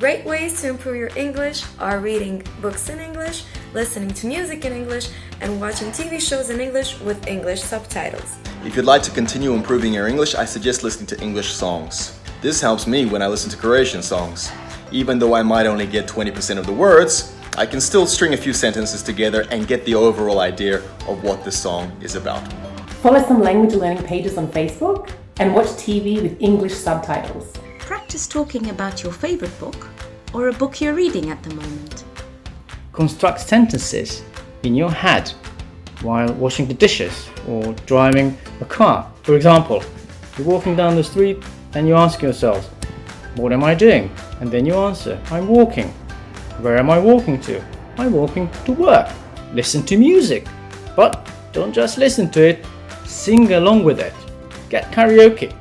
Great ways to improve your English are reading books in English, listening to music in English, and watching TV shows in English with English subtitles. If you'd like to continue improving your English, I suggest listening to English songs. This helps me when I listen to Croatian songs. Even though I might only get 20% of the words, I can still string a few sentences together and get the overall idea of what the song is about. Follow some language learning pages on Facebook and watch TV with English subtitles. Practice talking about your favorite book or a book you're reading at the moment. Construct sentences in your head while washing the dishes or driving a car. For example, you're walking down the street and you ask yourself, what am I doing? And then you answer, I'm walking. Where am I walking to? I'm walking to work. Listen to music. But don't just listen to it, sing along with it. Get karaoke.